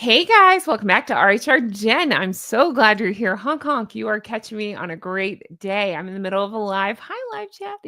Hey guys, welcome back to RHR Jen. I'm so glad you're here. Honk honk, you are catching me on a great day. I'm in the middle of a live chat,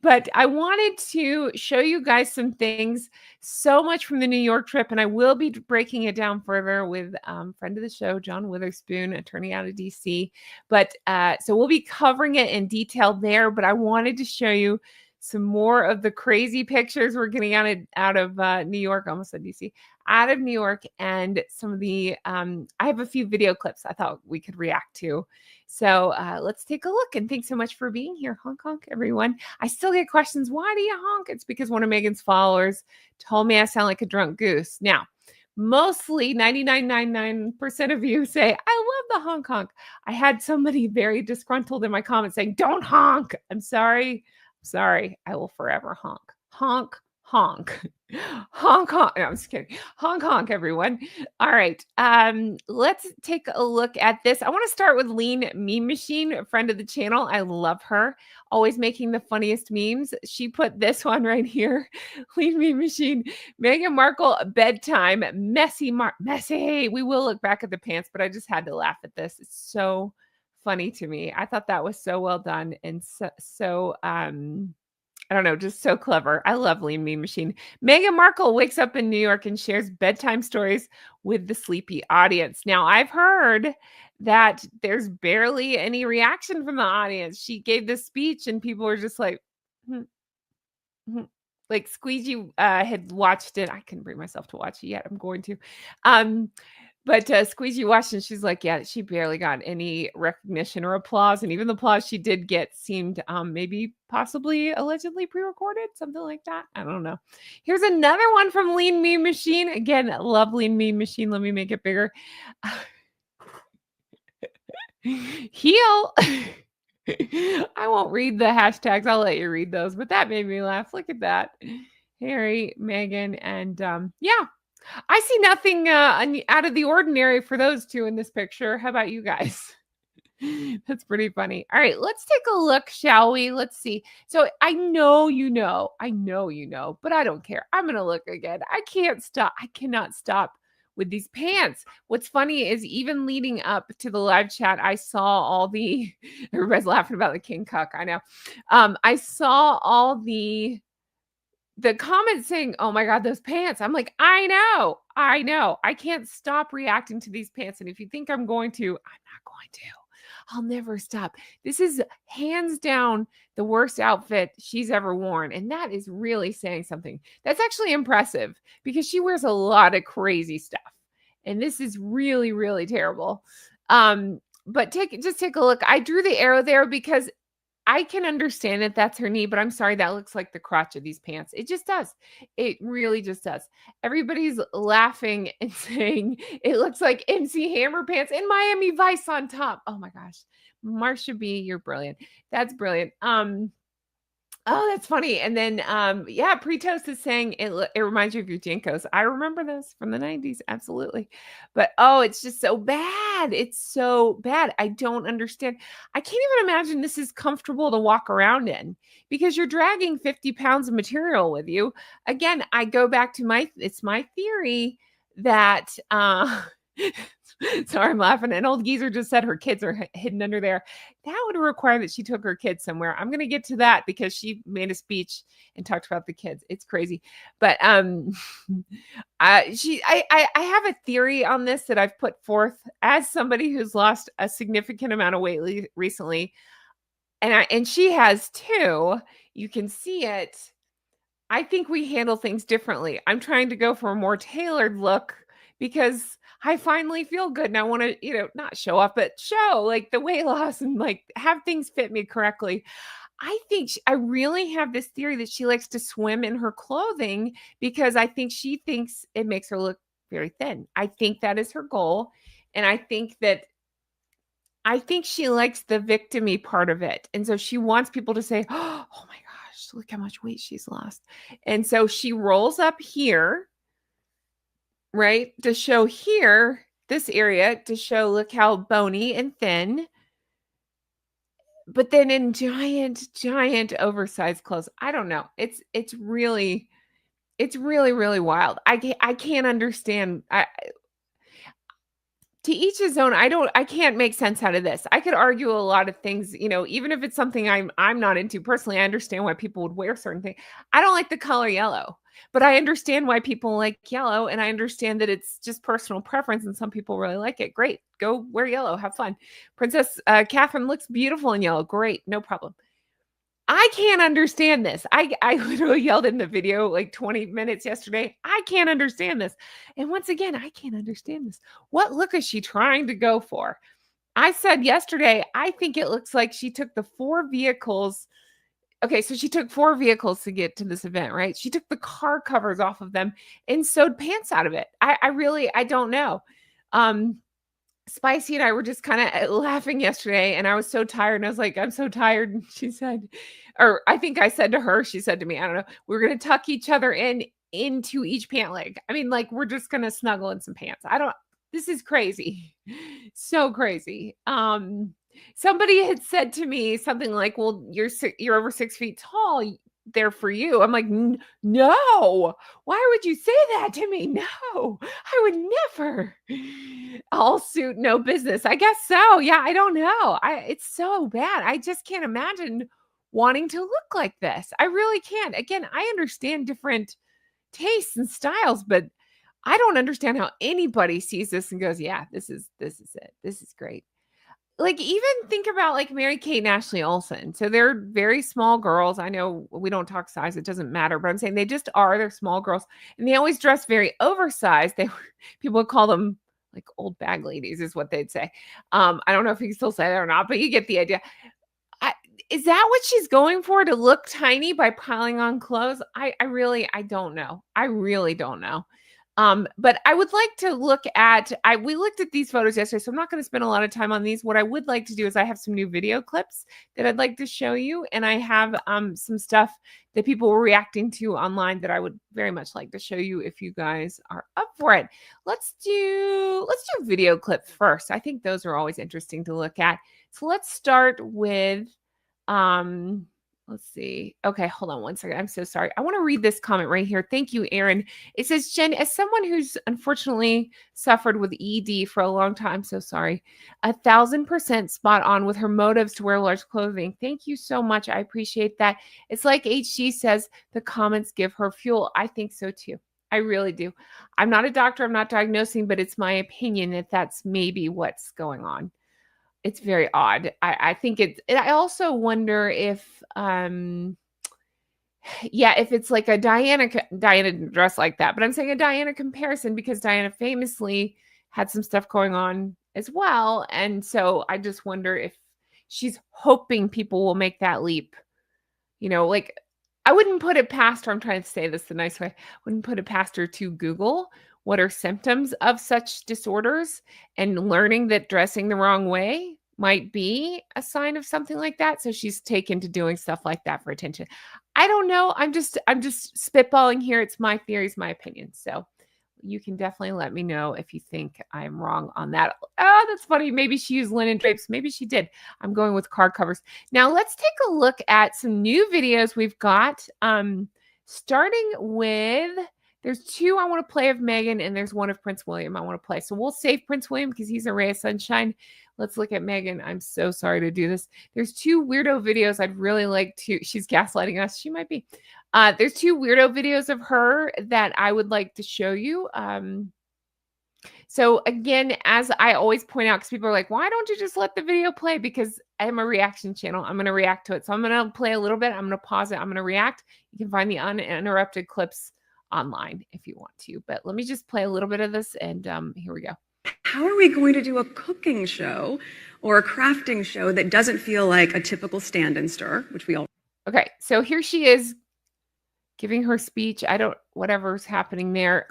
but I wanted to show you guys some things. So much from the New York trip, and I will be breaking it down further with friend of the show, John Witherspoon, attorney out of DC. But so we'll be covering it in detail there. But I wanted to show you some more of the crazy pictures we're getting out of New York, almost said DC, out of New York, and some of the I have a few video clips I thought we could react to. So let's take a look. And thanks so much for being here. Honk honk, everyone. I still get questions. Why do you honk? It's because one of Meghan's followers told me I sound like a drunk goose. Now, mostly 99.99% of you say, I love the honk honk. I had somebody very disgruntled in my comments saying, don't honk. I'm sorry. Sorry. I will forever honk. Honk, honk. Honk honk. No, I'm just kidding. Honk honk, everyone. All right. Let's take a look at this. I want to start with Lean Meme Machine, a friend of the channel. I love her. Always making the funniest memes. She put this one right here. Lean Meme Machine. Meghan Markle bedtime. Messy. We will look back at the pants, but I just had to laugh at this. It's so funny to me. I thought that was so well done and so I don't know, just so clever. I love Lean Meme Machine. Meghan Markle wakes up in New York and shares bedtime stories with the sleepy audience. Now, I've heard that there's barely any reaction from the audience. She gave this speech and people were just like, "Hmm, hmm." Like Squeegee had watched it. I couldn't bring myself to watch it yet. I'm going to. But Squeegee watched and she's like, yeah, she barely got any recognition or applause. And even the applause she did get seemed maybe possibly allegedly pre-recorded, something like that. I don't know. Here's another one from Lean Meme Machine. Again, love Lean Meme Machine. Let me make it bigger. Heel. I won't read the hashtags. I'll let you read those, but that made me laugh. Look at that. Harry, Meghan, and yeah. I see nothing out of the ordinary for those two in this picture. How about you guys? That's pretty funny. All right, let's take a look, shall we? Let's see. So I know you know, but I don't care. I'm going to look again. I can't stop. I cannot stop with these pants. What's funny is even leading up to the live chat, I saw all the, everybody's laughing about the King Cuck. I know. I saw all the comments saying, oh my God, those pants. I'm like, I know. I can't stop reacting to these pants. And if you think I'm going to, I'm not going to. I'll never stop. This is hands down the worst outfit she's ever worn. And that is really saying something. That's actually impressive because she wears a lot of crazy stuff. And this is really, really terrible. But just take a look. I drew the arrow there because I can understand that that's her knee, but I'm sorry, that looks like the crotch of these pants. It just does. It really just does. Everybody's laughing and saying it looks like MC Hammer pants and Miami Vice on top. Oh my gosh. Marsha B, you're brilliant. That's brilliant. Oh, that's funny. And then, yeah, Pre-Toast is saying it reminds you of your Jinkos. I remember those from the 90s. Absolutely. But, oh, it's just so bad. It's so bad. I don't understand. I can't even imagine this is comfortable to walk around in because you're dragging 50 pounds of material with you. Again, I go back to it's my theory that, sorry, I'm laughing. An old geezer just said her kids are hidden under there. That would require that she took her kids somewhere. I'm going to get to that because she made a speech and talked about the kids. It's crazy. But I have a theory on this that I've put forth as somebody who's lost a significant amount of weight recently. And she has too. You can see it. I think we handle things differently. I'm trying to go for a more tailored look because I finally feel good and I want to, not show off, but show like the weight loss and like have things fit me correctly. I think I really have this theory that she likes to swim in her clothing because I think she thinks it makes her look very thin. I think that is her goal. And I think she likes the victim-y part of it. And so she wants people to say, oh my gosh, look how much weight she's lost. And so she rolls up here, right? To show here, this area, to show, look how bony and thin. But then in giant oversized clothes. I don't know. It's really, really wild. I can't understand. To each his own. I can't make sense out of this. I could argue a lot of things, even if it's something I'm not into personally. I understand why people would wear certain things. I don't like the color yellow, but I understand why people like yellow, and I understand that it's just personal preference and some people really like it. Great. Go wear yellow, have fun. Princess Catherine looks beautiful in yellow. Great, no problem. I can't understand this. I literally yelled in the video like 20 minutes yesterday. I can't understand this. And once again, I can't understand this. What look is she trying to go for? I said yesterday, I think it looks like she took the 4 vehicles. Okay, so she took 4 vehicles to get to this event, right? She took the car covers off of them and sewed pants out of it. I don't know. Spicy and I were just kind of laughing yesterday, and I was so tired, and I was like, "I'm so tired." And she said, or I think I said to her, she said to me, I don't know, we're gonna tuck each other into each pant leg. I mean, like we're just gonna snuggle in some pants. I don't. This is crazy, so crazy. Somebody had said to me something like, "Well, you're over 6 feet tall. They're for you." I'm like, No. Why would you say that to me? No, I would never. All suit, no business. I guess so. Yeah, I don't know. It's so bad. I just can't imagine wanting to look like this. I really can't. Again, I understand different tastes and styles, but I don't understand how anybody sees this and goes, "Yeah, this is it. This is great." Like, even think about, like, Mary-Kate and Ashley Olsen. So they're very small girls. I know we don't talk size, it doesn't matter, but I'm saying they just are. They're small girls, and they always dress very oversized. People would call them, like, old bag ladies is what they'd say. I don't know if you can still say that or not, but you get the idea. I Is that what she's going for, to look tiny by piling on clothes? I don't know. I really don't know. But I would like to look at we looked at these photos yesterday, so I'm not going to spend a lot of time on these. What I would like to do is I have some new video clips that I'd like to show you, and I have some stuff that people were reacting to online that I would very much like to show you if you guys are up for it. Let's do video clips first. I think those are always interesting to look at. So let's start with let's see. Okay, hold on one second. I'm so sorry. I want to read this comment right here. Thank you, Aaron. It says, "Jen, as someone who's unfortunately suffered with ED for a long time, so sorry, 1,000% spot on with her motives to wear large clothing. Thank you so much. I appreciate that. It's like HG says, the comments give her fuel." I think so too. I really do. I'm not a doctor. I'm not diagnosing, but it's my opinion that that's maybe what's going on. It's very odd. I think I also wonder if, yeah, if it's like a Diana dress like that, but I'm saying a Diana comparison because Diana famously had some stuff going on as well. And so I just wonder if she's hoping people will make that leap. Like, I wouldn't put it past her. I'm trying to say this the nice way. I wouldn't put it past her to Google what are symptoms of such disorders, and learning that dressing the wrong way might be a sign of something like that. So she's taken to doing stuff like that for attention. I don't know. I'm just spitballing here. It's my theories, my opinion. So you can definitely let me know if you think I'm wrong on that. Oh, that's funny. Maybe she used linen drapes. Maybe she did. I'm going with car covers. Now let's take a look at some new videos we've got. Starting with, there's 2 I want to play of Meghan, and there's 1 of Prince William I want to play. So we'll save Prince William because he's a ray of sunshine. Let's look at Meghan. I'm so sorry to do this. There's 2 weirdo videos I'd really like to. She's gaslighting us. She might be. There's 2 weirdo videos of her that I would like to show you. So again, as I always point out, because people are like, "Why don't you just let the video play?" Because I'm a reaction channel. I'm going to react to it. So I'm going to play a little bit. I'm going to pause it. I'm going to react. You can find the uninterrupted clips online if you want to. But let me just play a little bit of this, and here we go. How are we going to do a cooking show or a crafting show that doesn't feel like a typical stand and stir, which we all... Okay, so here she is giving her speech. Whatever's happening there,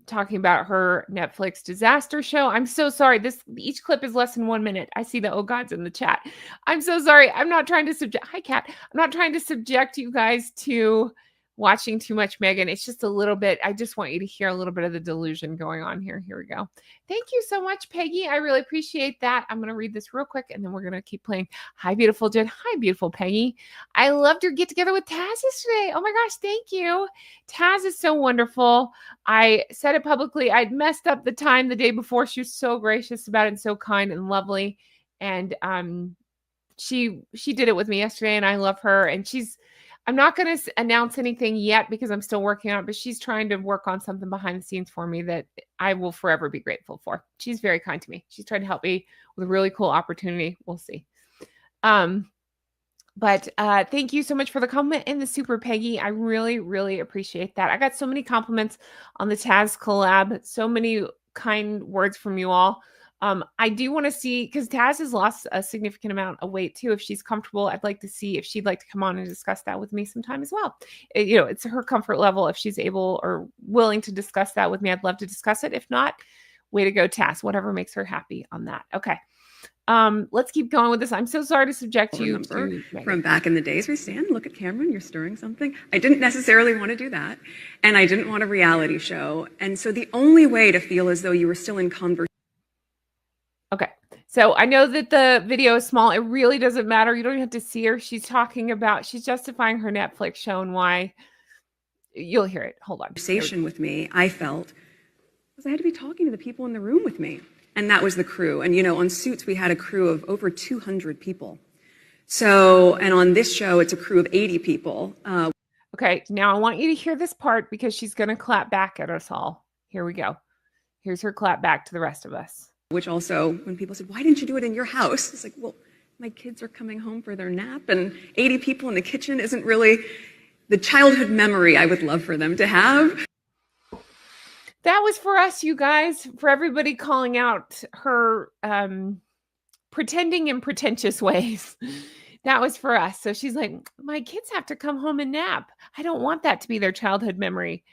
talking about her Netflix disaster show. I'm so sorry. Each clip is less than 1 minute. I see the oh gods in the chat. I'm so sorry. I'm not trying to subject. Hi, Kat. I'm not trying to subject you guys to watching too much Meghan. It's just a little bit, I just want you to hear a little bit of the delusion going on here. Here we go. Thank you so much, Peggy. I really appreciate that. I'm going to read this real quick and then we're going to keep playing. Hi, beautiful Jen. Hi, beautiful Peggy. I loved your get together with Taz yesterday. Oh my gosh, thank you. Taz is so wonderful. I said it publicly. I'd messed up the time the day before. She was so gracious about it and so kind and lovely. And she did it with me yesterday and I love her. And I'm not going to announce anything yet because I'm still working on it, but she's trying to work on something behind the scenes for me that I will forever be grateful for. She's very kind to me. She's trying to help me with a really cool opportunity. We'll see. But thank you so much for the comment and the super, Peggy. I really, really appreciate that. I got so many compliments on the Taz collab. So many kind words from you all. I do want to see, because Taz has lost a significant amount of weight too. If she's comfortable, I'd like to see if she'd like to come on and discuss that with me sometime as well. It's her comfort level. If she's able or willing to discuss that with me, I'd love to discuss it. If not, way to go, Taz. Whatever makes her happy on that. Okay. Let's keep going with this. I'm so sorry to subject you to from back in the days. We stand, look at Cameron, you're stirring something. I didn't necessarily want to do that. And I didn't want a reality show. And so the only way to feel as though you were still in conversation. Okay. So I know that the video is small. It really doesn't matter. You don't even have to see her. She's justifying her Netflix show and why. You'll hear it. Hold on. Conversation with me, I felt, was I had to be talking to the people in the room with me. And that was the crew. And, on Suits, we had a crew of over 200 people. So, and on this show, it's a crew of 80 people. Okay. Now I want you to hear this part because she's going to clap back at us all. Here we go. Here's her clap back to the rest of us. Which also, when people said, why didn't you do it in your house? It's like, well, my kids are coming home for their nap and 80 people in the kitchen isn't really the childhood memory I would love for them to have. That was for us, you guys, for everybody calling out her pretending in pretentious ways. That was for us. So she's like, my kids have to come home and nap. I don't want that to be their childhood memory.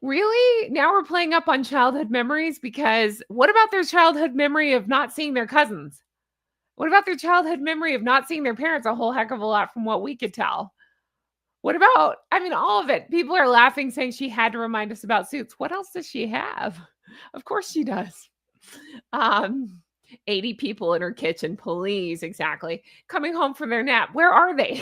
Really? Now we're playing up on childhood memories, because what about their childhood memory of not seeing their cousins? What about their childhood memory of not seeing their parents a whole heck of a lot from what we could tell? What about, all of it? People are laughing, saying she had to remind us about Suits. What else does she have? Of course she does. 80 people in her kitchen, please. Exactly. Coming home from their nap. Where are they?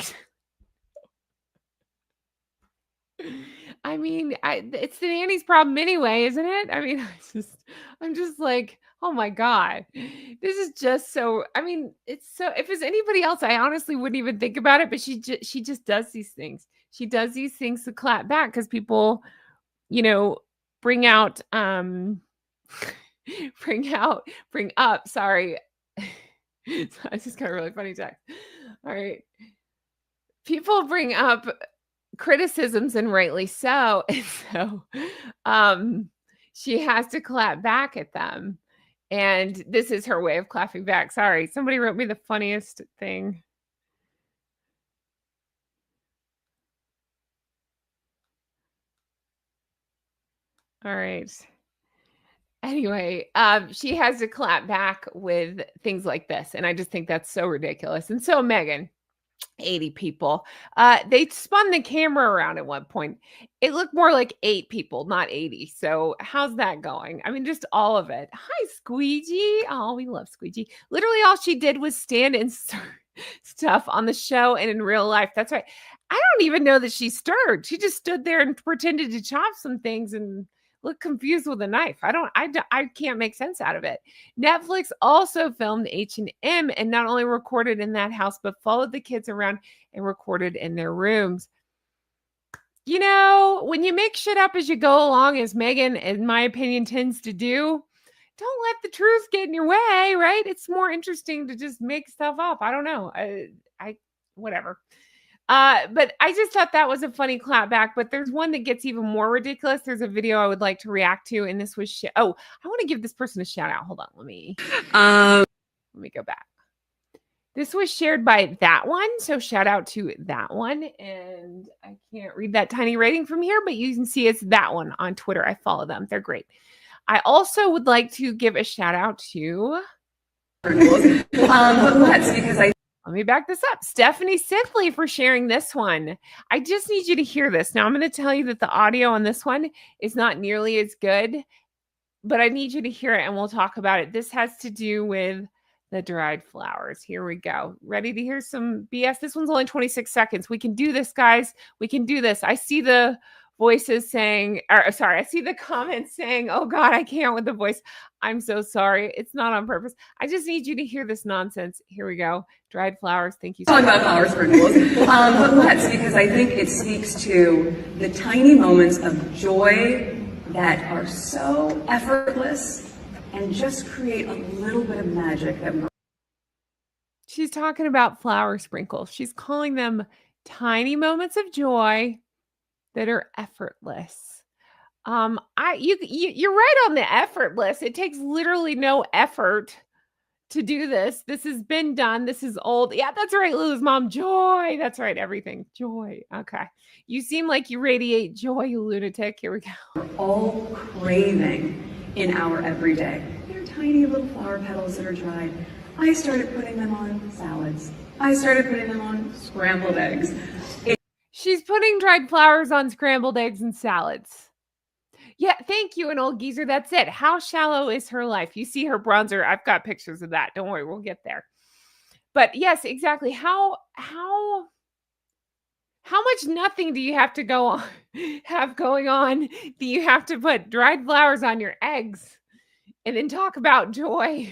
It's the nanny's problem anyway, isn't it? I'm just like, oh my God, this is just so, it's so, if it's anybody else, I honestly wouldn't even think about it, but she just does these things. She does these things to clap back because people, bring up, sorry. I just got a really funny text. All right. People bring up criticisms, and rightly so. And so she has to clap back at them. And this is her way of clapping back. Sorry, somebody wrote me the funniest thing. All right. Anyway, she has to clap back with things like this. And I just think that's so ridiculous. And so Meghan, 80 people. They spun the camera around at one point. It looked more like 8 people, not 80. So how's that going? Just all of it. Hi, Squeegee. Oh, we love Squeegee. Literally all she did was stand and stir stuff on the show and in real life. That's right. I don't even know that she stirred. She just stood there and pretended to chop some things and look confused with a knife. I can't make sense out of it. Netflix also filmed H&M and not only recorded in that house, but followed the kids around and recorded in their rooms. When you make shit up as you go along, as Meghan, in my opinion, tends to do, don't let the truth get in your way, right? It's more interesting to just make stuff up. I don't know. Whatever. But I just thought that was a funny clap back, but there's one that gets even more ridiculous. There's a video I would like to react to. And this was, I want to give this person a shout out. Hold on. Let me go back. This was shared by that one. So shout out to that one. And I can't read that tiny rating from here, but you can see it's that one on Twitter. I follow them. They're great. I also would like to give a shout out to, Let me back this up. Stephanie Sithley for sharing this one. I just need you to hear this. Now, I'm going to tell you that the audio on this one is not nearly as good, but I need you to hear it and we'll talk about it. This has to do with the dried flowers. Here we go. Ready to hear some BS? This one's only 26 seconds. We can do this, guys. We can do this. I see the voices saying, or sorry, I see the comments saying, oh God, I can't with the voice. I'm so sorry. It's not on purpose. I just need you to hear this nonsense. Here we go. Dried flowers. Thank you so Talk much. about flower sprinkles. But let's, because I think it speaks to the tiny moments of joy that are so effortless and just create a little bit of magic that She's talking about flower sprinkles. She's calling them tiny moments of joy that are effortless. You're right on the effortless. It takes literally no effort to do this. This has been done. This is old. Yeah, that's right, Lulu's mom. Joy. That's right. Everything. Joy. Okay. You seem like you radiate joy, you lunatic. Here we go. we're all craving in our everyday. They're tiny little flower petals that are dried. I started putting them on salads. I started putting them on scrambled eggs. She's putting dried flowers on scrambled eggs and salads. Yeah, thank you, an old geezer. That's it. How shallow is her life? You see her bronzer. I've got pictures of that. Don't worry, we'll get there. But yes, exactly. How much nothing do you have to have going on? Do you have to put dried flowers on your eggs and then talk about joy?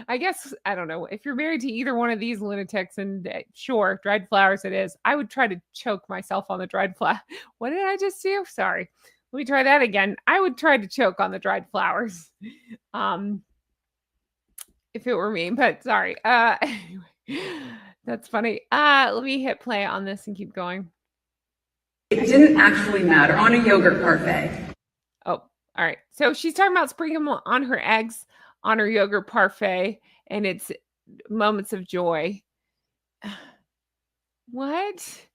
I guess, I don't know. If you're married to either one of these lunatics, and sure, dried flowers it is. I would try to choke myself on the dried flower. What did I just do? Sorry. Let me try that again. I would try to choke on the dried flowers. If it were me, but sorry. Anyway, that's funny. Let me hit play on this and keep going. It didn't actually matter on a yogurt parfait. Oh, all right. So she's talking about sprinkling them on her eggs, on her yogurt parfait, and it's moments of joy. What?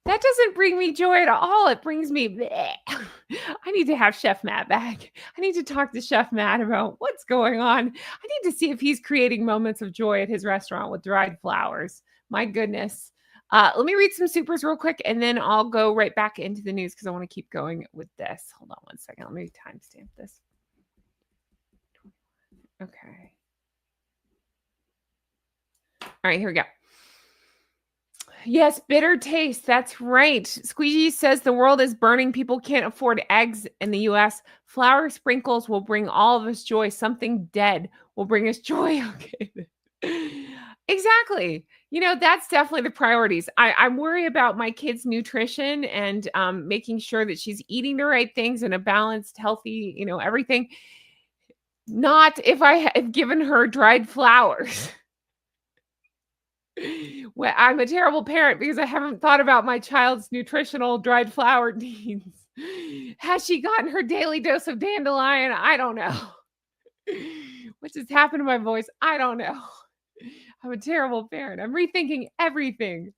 That doesn't bring me joy at all. It brings me bleh. I need to have Chef Matt back. I need to talk to Chef Matt about what's going on. I need to see if he's creating moments of joy at his restaurant with dried flowers. My goodness. Let me read some supers real quick, and then I'll go right back into the news because I want to keep going with this. Hold on one second. Let me timestamp this. Okay. All right, here we go. Yes, bitter taste. That's right. Squeegee says the world is burning. People can't afford eggs in the US. Flower sprinkles will bring all of us joy. Something dead will bring us joy. Okay. Exactly. That's definitely the priorities. I worry about my kids' nutrition and making sure that she's eating the right things in a balanced, healthy, everything. Not if I have given her dried flowers. Well, I'm a terrible parent because I haven't thought about my child's nutritional dried flower needs. Has she gotten her daily dose of dandelion? I don't know. What just happened to my voice? I don't know. I'm a terrible parent. I'm rethinking everything.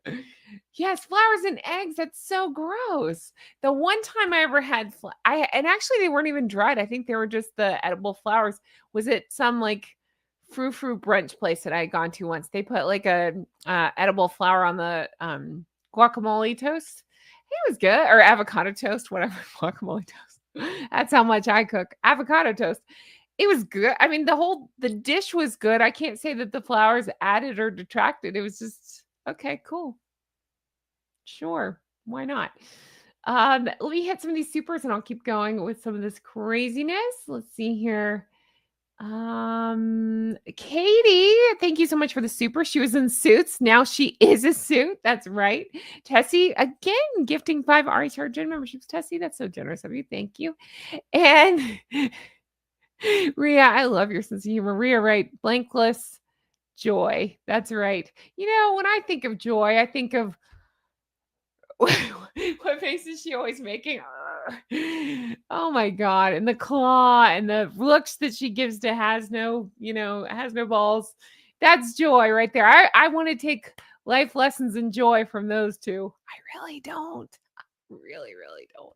Yes, flowers and eggs. That's so gross. The one time I ever had, and actually they weren't even dried. I think they were just the edible flowers. Was it some like frou-frou brunch place that I had gone to once? They put like a edible flower on the guacamole toast. It was good, or avocado toast, whatever. Guacamole toast. That's how much I cook. Avocado toast. It was good. I mean, the dish was good. I can't say that the flowers added or detracted. It was just okay, cool. Sure. Why not? Let me hit some of these supers and I'll keep going with some of this craziness. Let's see here. Katie, thank you so much for the super. She was in Suits. Now she is a suit. That's right. Tessie, again, gifting 5 RHR Gym memberships. Tessie, that's so generous of you. Thank you. And Rhea, I love your sense of humor. Rhea, right? Blankless joy. That's right. When I think of joy, I think of what face is she always making? Oh my God. And the claw and the looks that she gives to has no balls. That's joy right there. I want to take life lessons and joy from those two. I really don't. Really, really don't.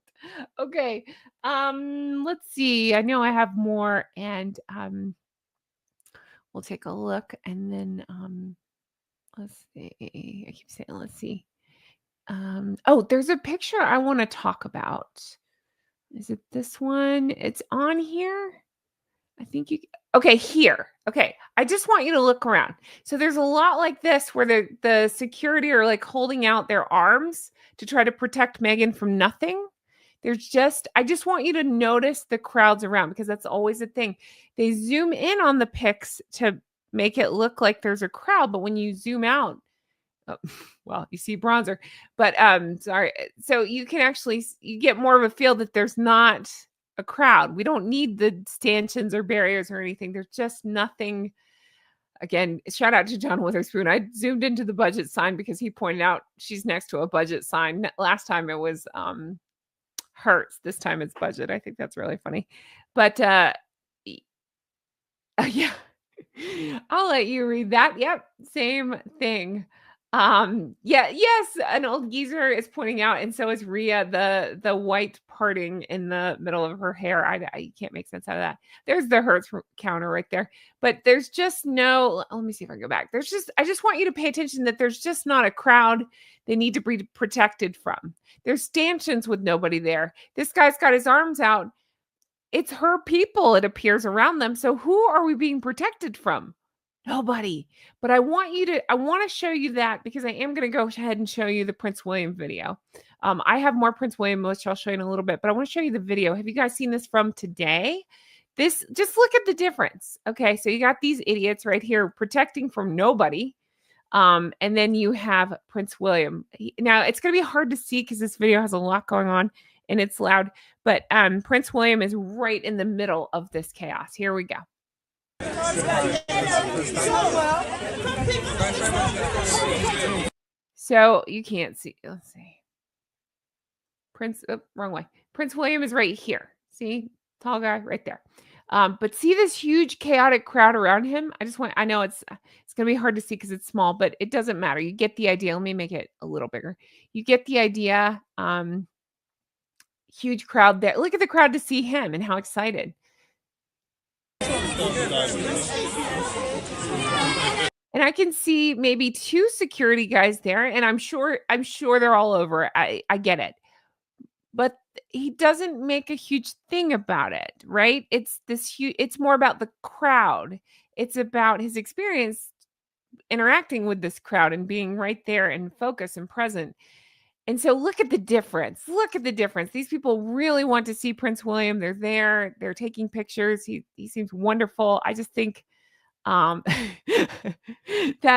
Okay. Let's see. I know I have more and we'll take a look and then Let's see. I keep saying, let's see. Oh, there's a picture I want to talk about. Is it this one? It's on here. I think you okay, here. Okay. I just want you to look around. So there's a lot like this where the security are like holding out their arms to try to protect Meghan from nothing. I just want you to notice the crowds around because that's always a thing. They zoom in on the pics to make it look like there's a crowd, but when you zoom out, oh, well, you see bronzer, but sorry. So you can actually you get more of a feel that there's not a crowd. We don't need the stanchions or barriers or anything. There's just nothing. Again, shout out to John Witherspoon. I zoomed into the budget sign because he pointed out she's next to a budget sign. Last time it was Hertz. This time it's budget. I think that's really funny. But yeah. I'll let you read that. Yep, same thing. Yeah, yes, an old geezer is pointing out, and so is Rhea, the white parting in the middle of her hair. I can't make sense out of that. There's the Hertz counter right there, but there's just no. Let me see if I can go back. I just want you to pay attention that there's just not a crowd they need to be protected from. There's stanchions with nobody there. This guy's got his arms out. It's her people, it appears, around them. So who are we being protected from? Nobody. But I want to show you that because I am going to go ahead and show you the Prince William video. I have more Prince William, which I'll show you in a little bit, but I want to show you the video. Have you guys seen this from today? Just look at the difference. Okay, so you got these idiots right here protecting from nobody. And then you have Prince William. Now, it's going to be hard to see because this video has a lot going on and it's loud, but Prince William is right in the middle of this chaos. Here we go. So you can't see. Let's see. Wrong way. Prince William is right here. See? Tall guy right there. But see this huge chaotic crowd around him? I know it's going to be hard to see because it's small, but it doesn't matter. You get the idea. Let me make it a little bigger. You get the idea. Huge crowd there. Look at the crowd to see him and how excited. And I can see maybe 2 security guys there, and I'm sure they're all over. I get it. But he doesn't make a huge thing about it, right? It's more about the crowd. It's about his experience interacting with this crowd and being right there and focused and present. And so look at the difference. Look at the difference. These people really want to see Prince William. They're there. They're taking pictures. He seems wonderful. I just think that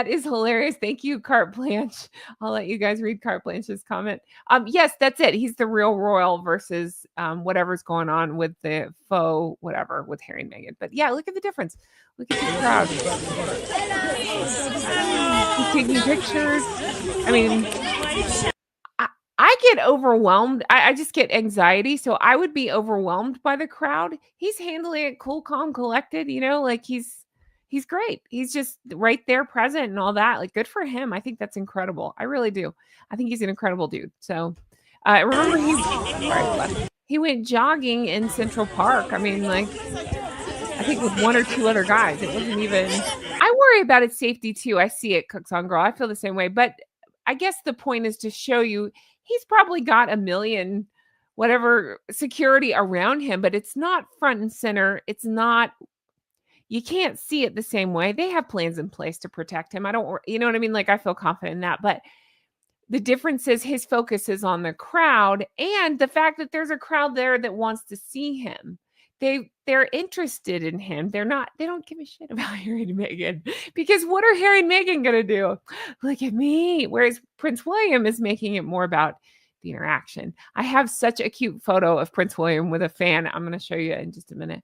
is hilarious. Thank you, Carte Blanche. I'll let you guys read Carte Blanche's comment. Yes, that's it. He's the real royal versus whatever's going on with the faux whatever with Harry and Meghan. But yeah, look at the difference. Look at the crowd. He's taking pictures. I mean, I get overwhelmed. I just get anxiety. So I would be overwhelmed by the crowd. He's handling it cool, calm, collected, like he's great. He's just right there present and all that. Like, good for him. I think that's incredible. I really do. I think he's an incredible dude. So remember he went jogging in Central Park. I mean, like, I think with 1 or 2 other guys. It wasn't even, I worry about its safety too. I see it, Cooks on Girl. I feel the same way. But I guess the point is to show you he's probably got 1 million whatever security around him, but it's not front and center. It's not, you can't see it the same way. They have plans in place to protect him. You know what I mean? Like, I feel confident in that, but the difference is his focus is on the crowd and the fact that there's a crowd there that wants to see him. They're interested in him. They don't give a shit about Harry and Meghan because what are Harry and Meghan going to do? Look at me. Whereas Prince William is making it more about the interaction. I have such a cute photo of Prince William with a fan. I'm going to show you in just a minute.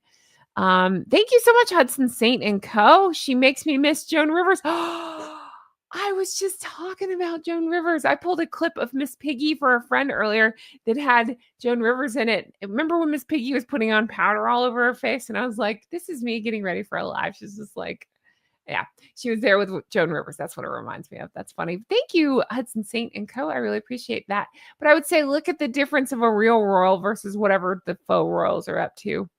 Thank you so much, Hudson Saint and Co. She makes me miss Joan Rivers. I was just talking about Joan Rivers. I pulled a clip of Miss Piggy for a friend earlier that had Joan Rivers in it. Remember when Miss Piggy was putting on powder all over her face? And I was like, this is me getting ready for a live. She's just like, yeah, she was there with Joan Rivers. That's what it reminds me of. That's funny. Thank you, Hudson Saint and Co. I really appreciate that. But I would say, look at the difference of a real royal versus whatever the faux royals are up to.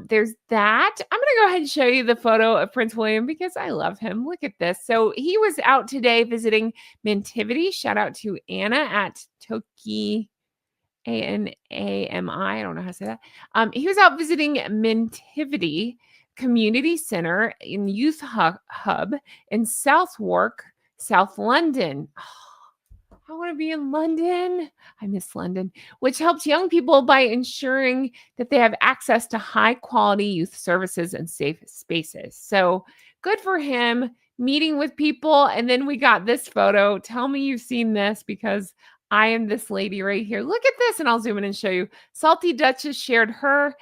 There's that. I'm going to go ahead and show you the photo of Prince William because I love him. Look at this. So he was out today visiting Mentivity. Shout out to Anna at Toki, Anami. I don't know how to say that. He was out visiting Mentivity Community Center in Youth Hub in Southwark, South London. I want to be in London. I miss London, which helps young people by ensuring that they have access to high quality youth services and safe spaces. So good for him meeting with people. And then we got this photo. Tell me you've seen this because I am this lady right here. Look at this. And I'll zoom in and show you. Salty Duchess shared her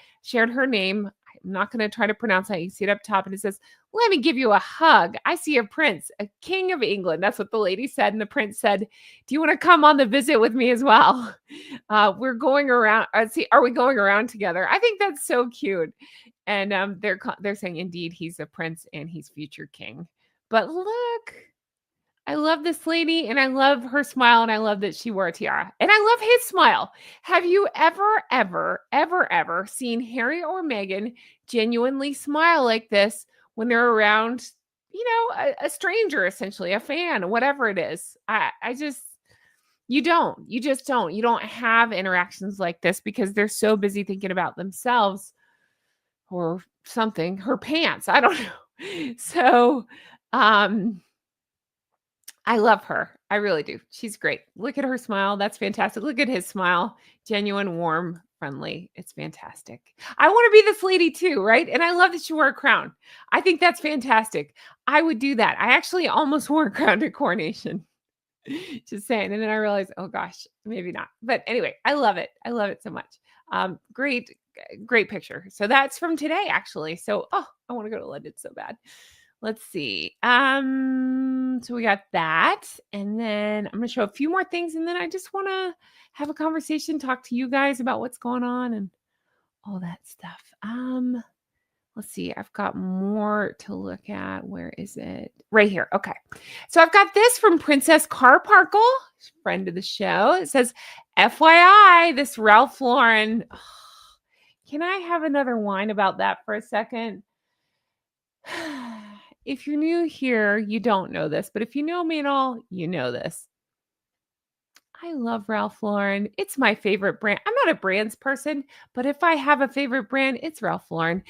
name. I'm not going to try to pronounce that. You see it up top and it says, "Let me give you a hug. I see a prince, a king of England." That's what the lady said. And the prince said, "Do you want to come on the visit with me as well?" We're going around. Are we going around together? I think that's so cute. And they're saying, indeed, he's a prince and he's future king. But look, I love this lady and I love her smile and I love that she wore a tiara. And I love his smile. Have you ever seen Harry or Meghan genuinely smile like this when they're around, a stranger, essentially, a fan, whatever it is? You just don't. You don't have interactions like this because they're so busy thinking about themselves or something, her pants. I don't know. So, I love her. I really do. She's great. Look at her smile. That's fantastic. Look at his smile. Genuine, warm, friendly. It's fantastic. I want to be this lady too, right? And I love that she wore a crown. I think that's fantastic. I would do that. I actually almost wore a crown to coronation. Just saying. And then I realized, oh gosh, maybe not. But anyway, I love it. I love it so much. Great picture. So that's from today, actually. So, I want to go to London so bad. Let's see. So we got that. And then I'm going to show a few more things. And then I just want to have a conversation, talk to you guys about what's going on and all that stuff. Let's see. I've got more to look at. Where is it? Right here. Okay. So I've got this from Princess Carparkle, friend of the show. It says, FYI, this Ralph Lauren. Can I have another wine about that for a second? If you're new here, you don't know this, but if you know me at all, you know this. I love Ralph Lauren. It's my favorite brand. I'm not a brands person, but if I have a favorite brand, it's Ralph Lauren.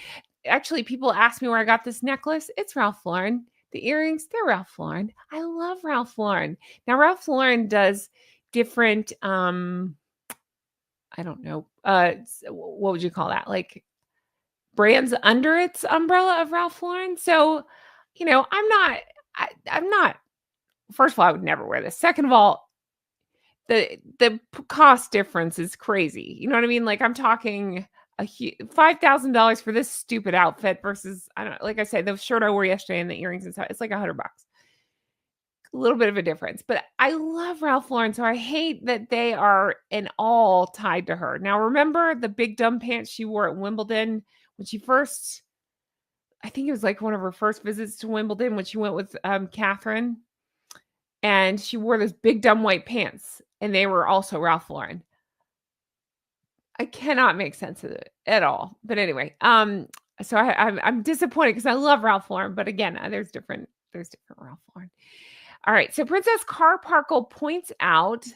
Actually, people ask me where I got this necklace. It's Ralph Lauren. The earrings, they're Ralph Lauren. I love Ralph Lauren. Now, Ralph Lauren does different, I don't know, what would you call that? Like brands under its umbrella of Ralph Lauren. So, I'm not, first of all, I would never wear this. Second of all, the cost difference is crazy. You know what I mean? Like I'm talking $5,000 for this stupid outfit versus, I don't know, like I said, the shirt I wore yesterday and the earrings and stuff, it's like $100. A little bit of a difference, but I love Ralph Lauren. So I hate that they are in all tied to her. Now, remember the big dumb pants she wore at Wimbledon when she first, I think it was like one of her first visits to Wimbledon when she went with Catherine, and she wore those big dumb white pants, and they were also Ralph Lauren. I cannot make sense of it at all. But anyway, so I'm disappointed because I love Ralph Lauren, but again, there's different Ralph Lauren. All right, so Princess Carparkle points out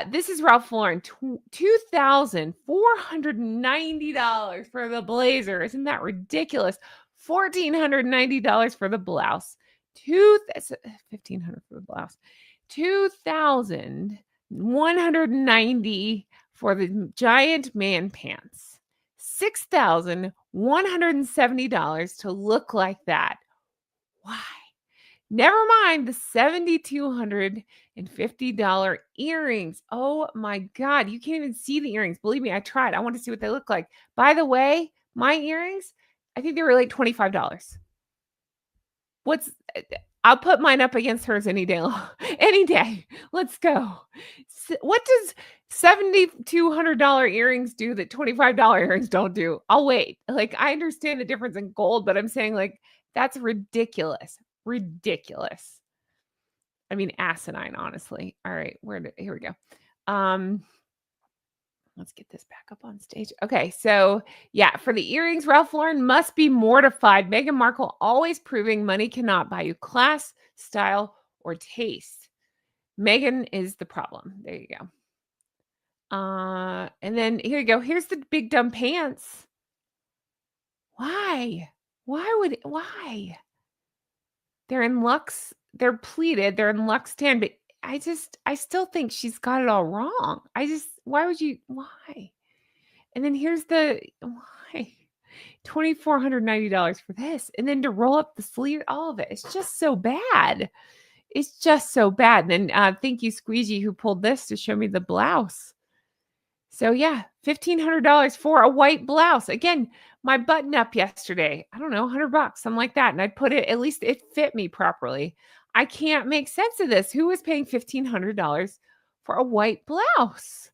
this is Ralph Lauren, $2,490 for the blazer. Isn't that ridiculous? $1,490 for the blouse. $1,500 for the blouse. $2,190 for the giant man pants. $6,170 to look like that. Why? Never mind the $7,250 earrings. Oh my God. You can't even see the earrings. Believe me, I tried. I want to see what they look like. By the way, my earrings, I think they were like $25. I'll put mine up against hers any day. Any day. Let's go. What does $7,200 earrings do that $25 earrings don't do? I'll wait. Like, I understand the difference in gold, but I'm saying, like, that's ridiculous. Ridiculous. I mean, asinine, honestly. All right, here we go. Let's get this back up on stage. Okay, so yeah, for the earrings, Ralph Lauren must be mortified. Meghan Markle always proving money cannot buy you class, style, or taste. Meghan is the problem. There you go. And then here you go. Here's the big dumb pants. Why? Why? They're in luxe. They're pleated. They're in luxe tan, but I still think she's got it all wrong. Why? And then here's the why? $2,490 for this. And then to roll up the sleeve, all of it. It's just so bad. It's just so bad. And then thank you, Squeegee, who pulled this to show me the blouse. So yeah, $1,500 for a white blouse. Again, my button up yesterday, I don't know, $100, something like that. And I put it, at least it fit me properly. I can't make sense of this. Who is paying $1,500 for a white blouse?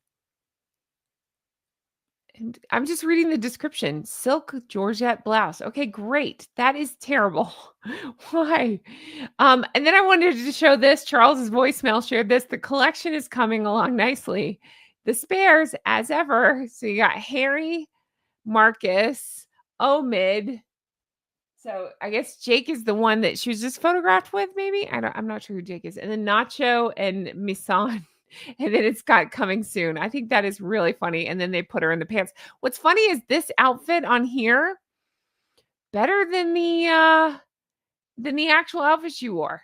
And I'm just reading the description. Silk Georgette blouse. Okay, great. That is terrible. Why? And then I wanted to show this. Charles's voicemail shared this. The collection is coming along nicely. The spares, as ever. So you got Harry, Marcus, Omid. So I guess Jake is the one that she was just photographed with, maybe? I'm not sure who Jake is. And then Nacho and Misan. And then it's got coming soon. I think that is really funny. And then they put her in the pants. What's funny is this outfit on here better than the actual outfit she wore.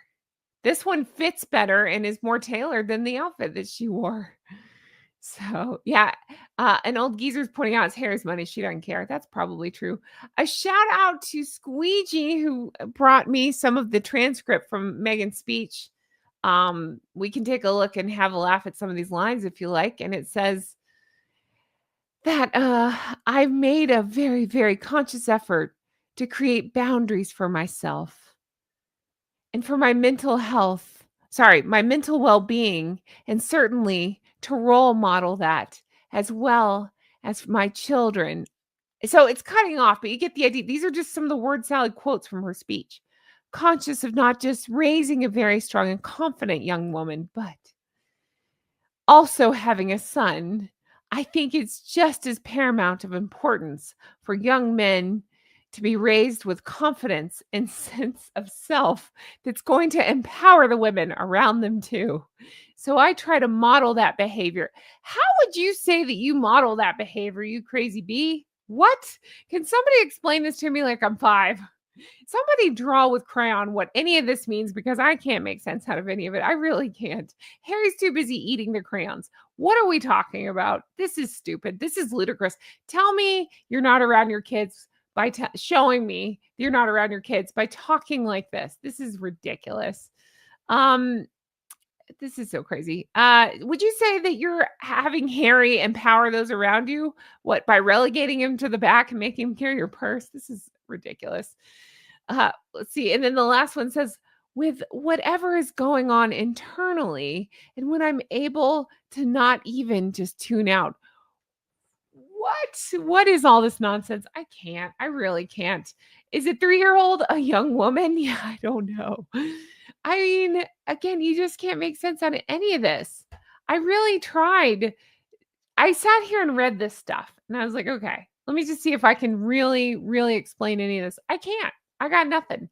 This one fits better and is more tailored than the outfit that she wore. So yeah, an old geezer's pointing out it's Harry's money. She doesn't care. That's probably true. A shout out to Squeegee, who brought me some of the transcript from Meghan's speech. We can take a look and have a laugh at some of these lines if you like. And it says that I've made a very, very conscious effort to create boundaries for myself and for my mental health. My mental well-being, and certainly to role model that as well as my children. So it's cutting off, but you get the idea. These are just some of the word salad quotes from her speech. Conscious of not just raising a very strong and confident young woman, but also having a son. I think it's just as paramount of importance for young men to be raised with confidence and sense of self that's going to empower the women around them too. So I try to model that behavior. How would you say that you model that behavior, you crazy bee? What? Can somebody explain this to me like I'm 5? Somebody draw with crayon what any of this means, because I can't make sense out of any of it. I really can't. Harry's too busy eating the crayons. What are we talking about? This is stupid. This is ludicrous. Tell me you're not around your kids by showing me you're not around your kids by talking like this. This is ridiculous. This is so crazy. Would you say that you're having Harry empower those around you? What, by relegating him to the back and making him carry your purse? This is ridiculous. Let's see. And then the last one says, with whatever is going on internally, and when I'm able to not even just tune out. What is all this nonsense? I can't. I really can't. Is a 3-year-old a young woman? Yeah, I don't know. I mean, again, you just can't make sense out of any of this. I really tried. I sat here and read this stuff, and I was like, okay, let me just see if I can really, really explain any of this. I can't. I got nothing.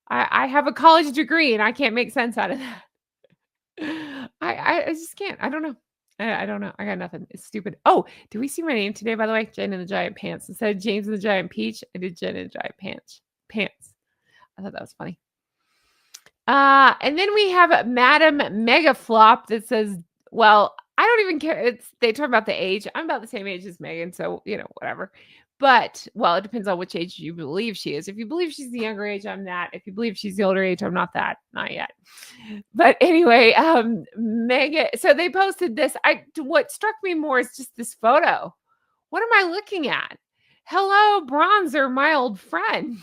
I have a college degree, and I can't make sense out of that. I just can't. I don't know. I don't know. I got nothing. It's stupid. Oh, did we see my name today, by the way? Jen in the Giant Pants. Instead of James in the Giant Peach, I did Jen in the Giant Pants. I thought that was funny. And then we have Madam Mega Flop that says, well, I don't even care. They talk about the age. I'm about the same age as Meghan, so whatever. But it depends on which age you believe she is. If you believe she's the younger age, I'm that. If you believe she's the older age, I'm not that. Not yet. But anyway, Meghan. So they posted this. What struck me more is just this photo. What am I looking at? Hello, Bronzer, my old friend.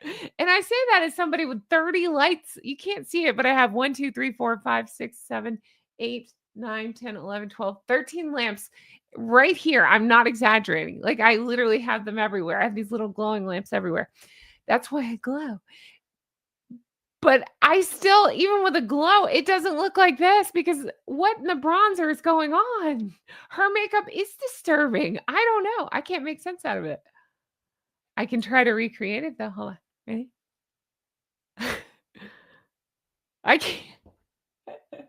And I say that as somebody with 30 lights. You can't see it, but I have 1, 2, 3, 4, 5, 6, 7, 8, 9, 10, 11, 12, 13 lamps right here. I'm not exaggerating. Like, I literally have them everywhere. I have these little glowing lamps everywhere. That's why I glow. But I still, even with a glow, it doesn't look like this because what in the bronzer is going on? Her makeup is disturbing. I don't know. I can't make sense out of it. I can try to recreate it though. Hold on. Ready? I can't.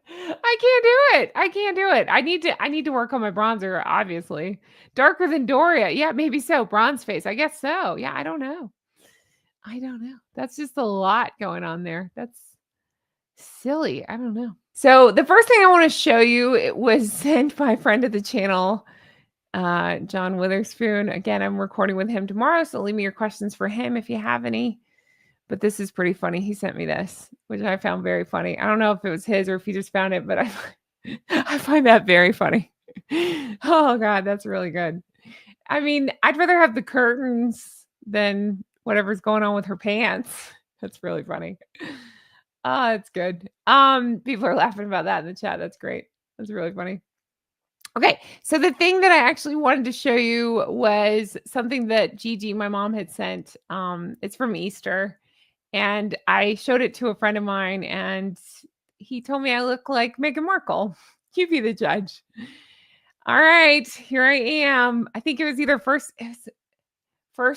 I can't do it. I can't do it. I need to work on my bronzer, obviously. Darker than Doria. Yeah, maybe so. Bronze face. I guess so. Yeah, I don't know. I don't know. That's just a lot going on there. That's silly. I don't know. So the first thing I want to show you, it was sent by a friend of the channel, John Witherspoon. Again, I'm recording with him tomorrow, so leave me your questions for him if you have any. But this is pretty funny. He sent me this, which I found very funny. I don't know if it was his or if he just found it, but I find that very funny. Oh God, that's really good. I mean, I'd rather have the curtains than whatever's going on with her pants. That's really funny. It's good. People are laughing about that in the chat. That's great. That's really funny. Okay, so the thing that I actually wanted to show you was something that Gigi, my mom, had sent. It's from Easter, and I showed it to a friend of mine, and he told me I look like Meghan Markle. You be the judge. All right, here I am. I think it was either first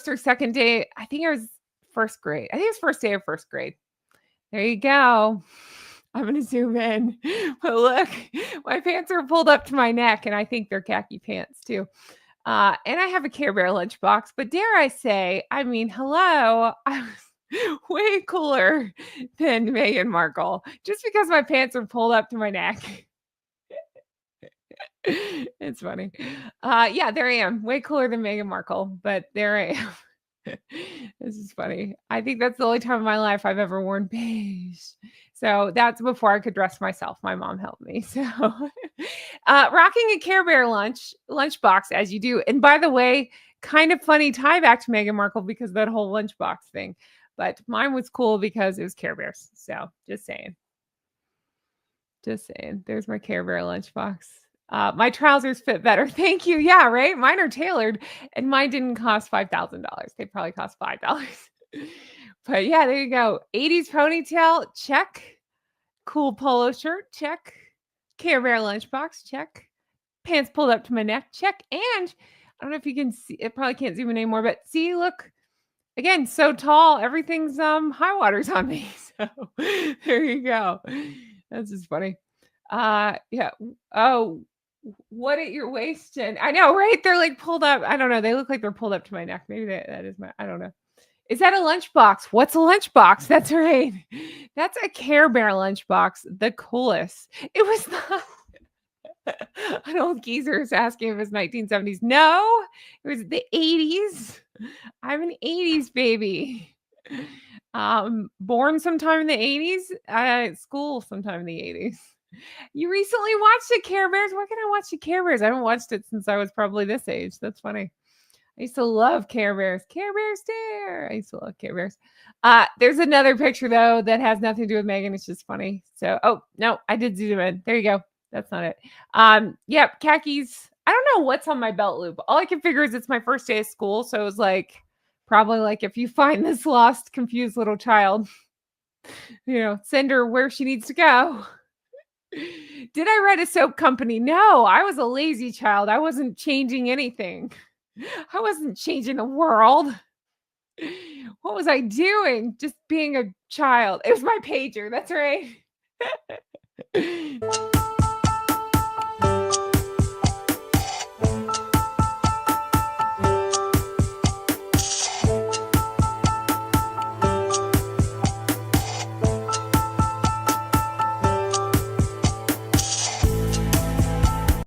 or second day. I think it was first grade. I think it was first day of first grade. There you go. I'm going to zoom in. But look, my pants are pulled up to my neck, and I think they're khaki pants too. And I have a Care Bear lunchbox, but dare I say, I mean, hello, I was way cooler than Meghan Markle just because my pants are pulled up to my neck. It's funny. Yeah, there I am. Way cooler than Meghan Markle, but there I am. This is funny. I think that's the only time in my life I've ever worn beige. So that's before I could dress myself. My mom helped me. So rocking a Care Bear lunchbox as you do. And by the way, kind of funny tie back to Meghan Markle because of that whole lunchbox thing. But mine was cool because it was Care Bears. So just saying. Just saying. There's my Care Bear lunchbox. My trousers fit better. Thank you. Yeah, right. Mine are tailored, and mine didn't cost $5,000. They probably cost $5. But yeah, there you go. 80s ponytail, check. Cool polo shirt, check. Care Bear lunchbox, check. Pants pulled up to my neck, check. And I don't know if you can see. It probably can't zoom in anymore, but see, look. Again, so tall. Everything's high waters on me. So there you go. That's just funny. Yeah. Oh, what at your waist? And I know, right? They're like pulled up. I don't know. They look like they're pulled up to my neck. Maybe that is I don't know. Is that a lunchbox? What's a lunchbox? That's right. That's a Care Bear lunchbox. The coolest. It was not. An old geezer is asking if it was 1970s. No, it was the 80s. I'm an 80s baby. Born sometime in the 80s, at school sometime in the 80s. You recently watched the Care Bears? Where can I watch the Care Bears? I haven't watched it since I was probably this age. That's funny. I used to love Care Bears. Care Bears Dare. I used to love Care Bears. There's another picture though that has nothing to do with Meghan. It's just funny. So, oh no, I did zoom in. There you go. That's not it. Yep, khakis. I don't know what's on my belt loop. All I can figure is it's my first day of school. So it was like, probably like if you find this lost, confused little child, send her where she needs to go. Did I write a soap company? No, I was a lazy child. I wasn't changing anything. I wasn't changing the world. What was I doing? Just being a child. It was my pager. That's right.